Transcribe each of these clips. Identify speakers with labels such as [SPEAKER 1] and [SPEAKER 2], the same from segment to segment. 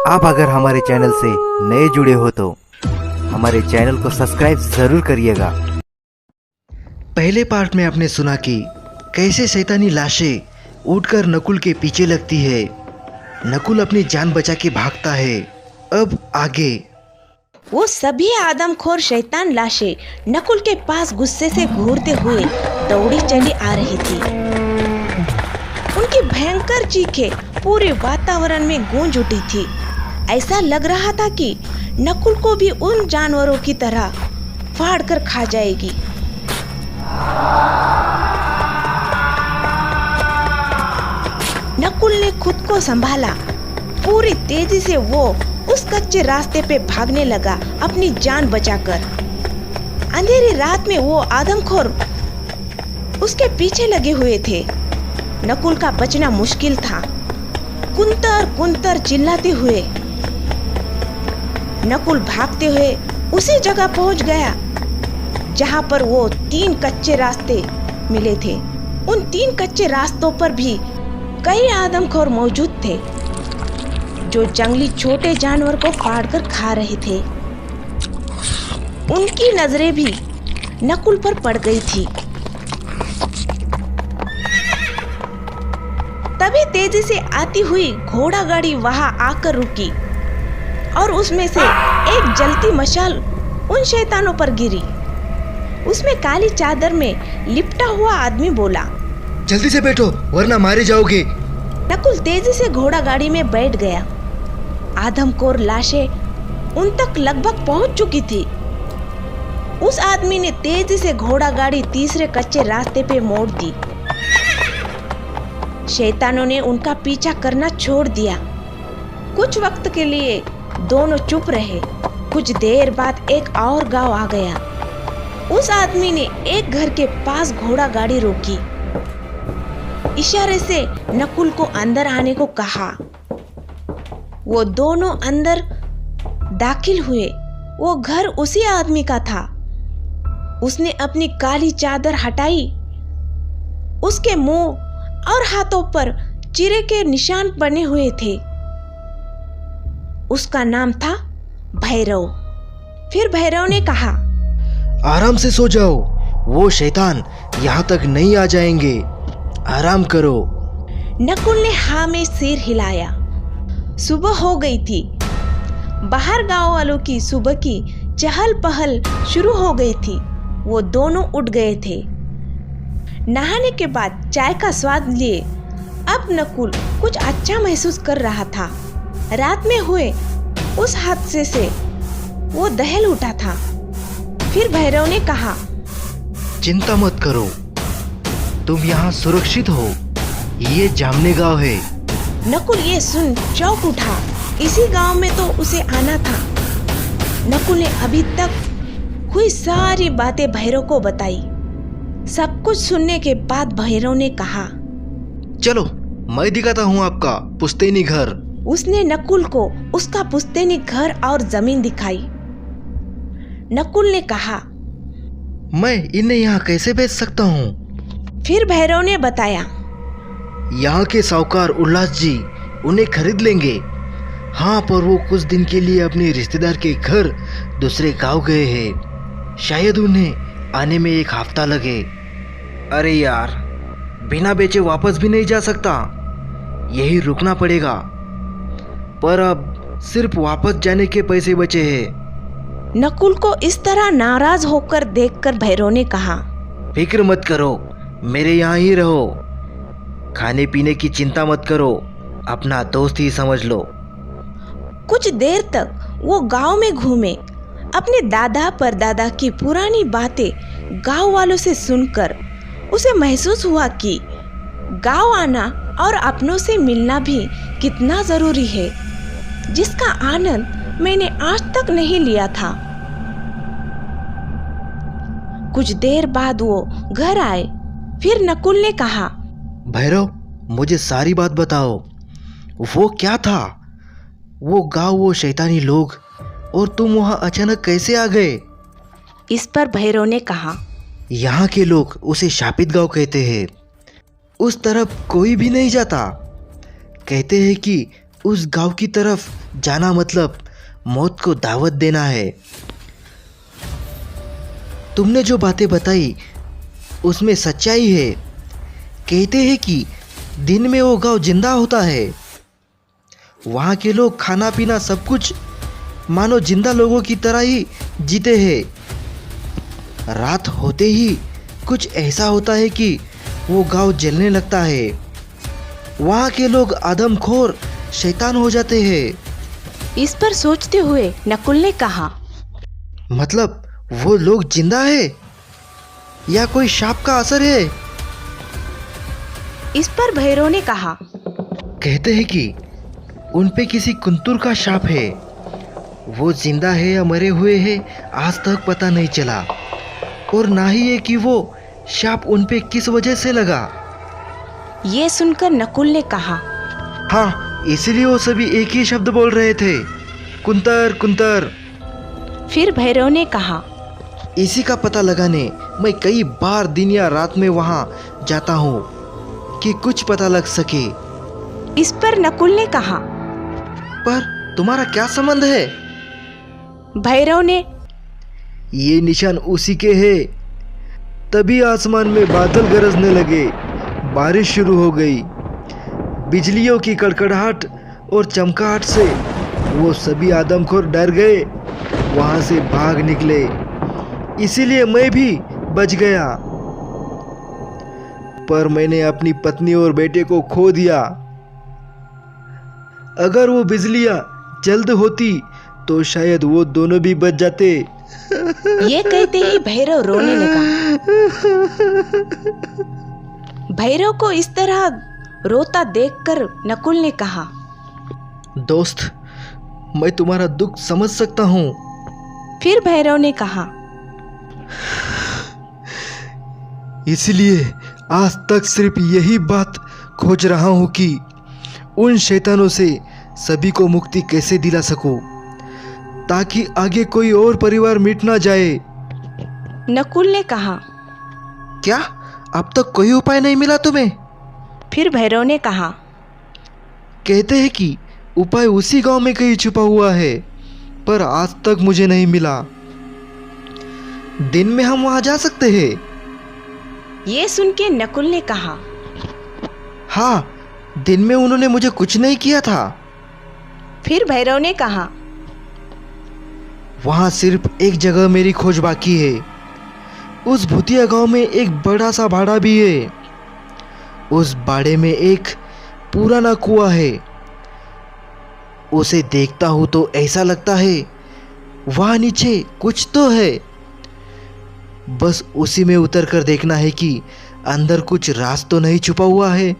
[SPEAKER 1] आप अगर हमारे चैनल से नए जुड़े हो तो हमारे चैनल को सब्सक्राइब जरूर करिएगा।
[SPEAKER 2] पहले पार्ट में आपने सुना कि कैसे शैतानी लाशें उठकर नकुल के पीछे लगती है। नकुल अपनी जान बचा के भागता है। अब आगे
[SPEAKER 3] वो सभी आदमखोर शैतान लाशें नकुल के पास गुस्से से घूरते हुए दौड़ी चली आ रही थी। उनकी भयंकर चीखें पूरे वातावरण में गूंज उठी थी। ऐसा लग रहा था कि नकुल को भी उन जानवरों की तरह फाड़ कर खा जाएगी। नकुल ने खुद को संभाला। पूरी तेजी से वो उस कच्चे रास्ते पे भागने लगा, अपनी जान बचाकर। अंधेरी रात में वो आदमखोर उसके पीछे लगे हुए थे। नकुल का बचना मुश्किल था। कुंतर कुंतर चिल्लाते हुए नकुल भागते हुए उसी जगह पहुंच गया जहां पर वो 3 कच्चे रास्ते मिले थे। उन 3 कच्चे रास्तों पर भी कई आदमखोर मौजूद थे जो जंगली छोटे जानवर को फाड़कर खा रहे थे। उनकी नजरें भी नकुल पर पड़ गई थी। तभी तेजी से आती हुई घोड़ा गाड़ी वहां आकर रुकी और उसमें से एक जलती मशाल उन शैतानों पर गिरी। उसमें काली चादर में लिपटा हुआ आदमी बोला,
[SPEAKER 2] जल्दी से बैठो वरना मारे जाओगे।
[SPEAKER 3] नकुल तेजी से घोड़ा गाड़ी में बैठ गया। आदमखोर लाशें उन तक लगभग पहुंच चुकी थी। उस आदमी ने तेजी से घोड़ा गाड़ी तीसरे कच्चे रास्ते पे मोड़ दी। शैतानों ने उनका पीछा करना छोड़ दिया। कुछ वक्त के लिए दोनों चुप रहे। कुछ देर बाद एक और गांव आ गया। उस आदमी ने एक घर के पास घोड़ा गाड़ी रोकी। इशारे से नकुल को अंदर आने को कहा। वो दोनों अंदर दाखिल हुए। वो घर उसी आदमी का था। उसने अपनी काली चादर हटाई। उसके मुंह और हाथों पर चीरे के निशान बने हुए थे। उसका नाम था भैरव। फिर भैरव ने कहा,
[SPEAKER 2] आराम से सो जाओ, वो शैतान यहाँ तक नहीं आ जाएंगे। आराम करो।
[SPEAKER 3] नकुल ने हाँ में सिर हिलाया। सुबह हो गई थी। बाहर गांव वालों की सुबह की चहल पहल शुरू हो गई थी। वो दोनों उठ गए थे। नहाने के बाद चाय का स्वाद लिए अब नकुल कुछ अच्छा महसूस कर रहा था। रात में हुए उस हादसे से वो दहल उठा था। फिर भैरव ने कहा,
[SPEAKER 2] चिंता मत करो, तुम यहाँ सुरक्षित हो। ये जामने गांव है।
[SPEAKER 3] नकुल ये सुन चौंक उठा। इसी गांव में तो उसे आना था। नकुल ने अभी तक हुई सारी बातें भैरव को बताई। सब कुछ सुनने के बाद भैरव ने कहा,
[SPEAKER 2] चलो मैं दिखाता हूँ आपका पुश्तैनी घर।
[SPEAKER 3] उसने नकुल को उसका पुश्तैनी घर और जमीन दिखाई। नकुल ने कहा,
[SPEAKER 2] मैं इन्हें यहाँ कैसे बेच सकता हूँ?
[SPEAKER 3] फिर भैरव ने बताया,
[SPEAKER 2] यहाँ के साहूकार उल्लास जी उन्हें खरीद लेंगे। हाँ, पर वो कुछ दिन के लिए अपने रिश्तेदार के घर दूसरे गांव गए हैं। शायद उन्हें आने में 1 हफ्ता लगे। अरे यार, बिना बेचे वापस भी नहीं जा सकता। यही रुकना पड़ेगा। पर अब सिर्फ वापस जाने के पैसे बचे हैं।
[SPEAKER 3] नकुल को इस तरह नाराज होकर देखकर भैरव ने कहा,
[SPEAKER 2] फिक्र मत करो, मेरे यहाँ ही रहो। खाने पीने की चिंता मत करो, अपना दोस्त ही समझ लो।
[SPEAKER 3] कुछ देर तक वो गांव में घूमे। अपने दादा परदादा की पुरानी बातें गांव वालों से सुनकर उसे महसूस हुआ कि गांव आना और अपनों से मिलना भी कितना जरूरी है, जिसका आनंद मैंने आज तक नहीं लिया था। कुछ देर बाद वो घर आए। फिर नकुल ने कहा,
[SPEAKER 2] भैरव, मुझे सारी बात बताओ। वो क्या था? वो गांव, वो शैतानी लोग, और तुम वहां अचानक कैसे आ गए?
[SPEAKER 3] इस पर भैरव ने कहा,
[SPEAKER 2] यहाँ के लोग उसे शापित गांव कहते हैं। उस तरफ कोई भी नहीं जाता। कहते हैं कि उस गांव की तरफ जाना मतलब मौत को दावत देना है। तुमने जो बातें बताई उसमें सच्चाई है। कहते हैं कि दिन में वो गांव जिंदा होता है। वहाँ के लोग खाना पीना सब कुछ मानो जिंदा लोगों की तरह ही जीते हैं। रात होते ही कुछ ऐसा होता है कि वो गांव जलने लगता है। वहाँ के लोग आदमखोर शैतान हो जाते हैं।
[SPEAKER 3] इस पर सोचते हुए नकुल ने कहा,
[SPEAKER 2] मतलब वो लोग जिंदा है या कोई शाप का असर है?
[SPEAKER 3] इस पर भैरव ने कहा,
[SPEAKER 2] कहते हैं कि उन पे किसी कुंतुर का शाप है। वो जिंदा है या मरे हुए हैं आज तक पता नहीं चला, और ना ही ये कि वो शाप उन पे किस वजह से लगा।
[SPEAKER 3] ये सुनकर नकुल ने कहा,
[SPEAKER 2] हाँ, इसीलिए वो सभी एक ही शब्द बोल रहे थे, कुंतर कुंतर।
[SPEAKER 3] फिर भैरव ने कहा,
[SPEAKER 2] इसी का पता लगाने मैं कई बार दिन या रात में वहाँ जाता हूँ कि कुछ पता लग सके।
[SPEAKER 3] इस पर नकुल ने कहा,
[SPEAKER 2] पर तुम्हारा क्या संबंध है?
[SPEAKER 3] भैरव ने,
[SPEAKER 2] ये निशान उसी के हैं। तभी आसमान में बादल गरजने लगे, बारिश शुरू हो गई। बिजलियों की कड़कड़ाहट और चमकाहट से वो सभी आदमखोर डर गए, वहां से भाग निकले। इसीलिए मैं भी बच गया, पर मैंने अपनी पत्नी और बेटे को खो दिया। अगर वो बिजलियां जल्द होती तो शायद वो दोनों भी बच जाते।
[SPEAKER 3] ये कहते ही भैरव रोने लगा। भैरव को इस तरह रोता देखकर नकुल ने कहा,
[SPEAKER 2] दोस्त, मैं तुम्हारा दुख समझ सकता हूँ।
[SPEAKER 3] फिर भैरव ने कहा,
[SPEAKER 2] इसलिए आज तक सिर्फ यही बात खोज रहा हूँ कि उन शैतानों से सभी को मुक्ति कैसे दिला सकूं, ताकि आगे कोई और परिवार मिट ना जाए।
[SPEAKER 3] नकुल ने कहा,
[SPEAKER 2] क्या अब तक कोई उपाय नहीं मिला तुम्हें?
[SPEAKER 3] फिर भैरव ने कहा,
[SPEAKER 2] कहते हैं कि उपाय उसी गांव में कहीं छुपा हुआ है, पर आज तक मुझे नहीं मिला। दिन में हम वहां जा सकते हैं?
[SPEAKER 3] ये सुन के नकुल ने कहा,
[SPEAKER 2] हाँ, दिन में उन्होंने मुझे कुछ नहीं किया था।
[SPEAKER 3] फिर भैरव ने कहा,
[SPEAKER 2] वहां सिर्फ एक जगह मेरी खोज बाकी है। उस भूतिया गांव में एक बड़ा सा बाड़ा भी है। उस बाड़े में एक पुराना कुआं है। उसे देखता हूं तो ऐसा लगता है वहां नीचे कुछ तो है। बस उसी में उतर कर देखना है कि अंदर कुछ राज तो नहीं छुपा हुआ है।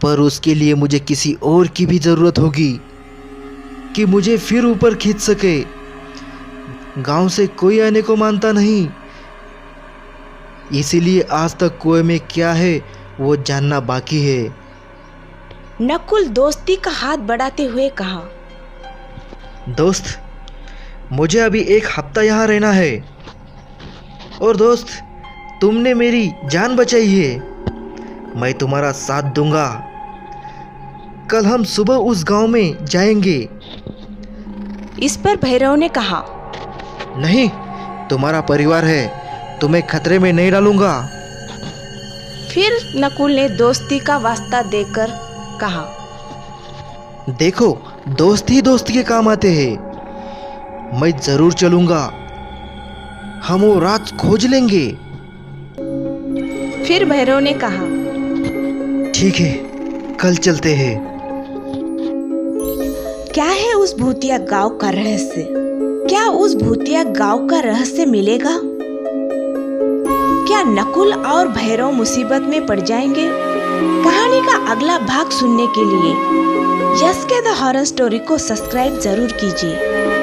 [SPEAKER 2] पर उसके लिए मुझे किसी और की भी जरूरत होगी कि मुझे फिर ऊपर खींच सके। गांव से कोई आने को मानता नहीं, इसीलिए आज तक कुएं में क्या है वो जानना बाकी है।
[SPEAKER 3] नकुल दोस्ती का हाथ बढ़ाते हुए कहा,
[SPEAKER 2] दोस्त, मुझे अभी एक हफ्ता यहाँ रहना है। और दोस्त, तुमने मेरी जान बचाई है, मैं तुम्हारा साथ दूंगा। कल हम सुबह उस गांव में जाएंगे।
[SPEAKER 3] इस पर भैरव ने कहा,
[SPEAKER 2] नहीं, तुम्हारा परिवार है, तुम्हें खतरे में नहीं डालूंगा।
[SPEAKER 3] फिर नकुल ने दोस्ती का वास्ता देकर कहा,
[SPEAKER 2] देखो, दोस्त ही दोस्त के काम आते हैं। मैं जरूर चलूंगा, हम वो रात खोज लेंगे।
[SPEAKER 3] फिर भैरव ने कहा,
[SPEAKER 2] ठीक है, कल चलते हैं।
[SPEAKER 3] क्या है उस भूतिया गांव का रहस्य? क्या उस भूतिया गांव का रहस्य मिलेगा? क्या नकुल और भैरव मुसीबत में पड़ जाएंगे? कहानी का अगला भाग सुनने के लिए यस के द हॉरर स्टोरी को सब्सक्राइब जरूर कीजिए।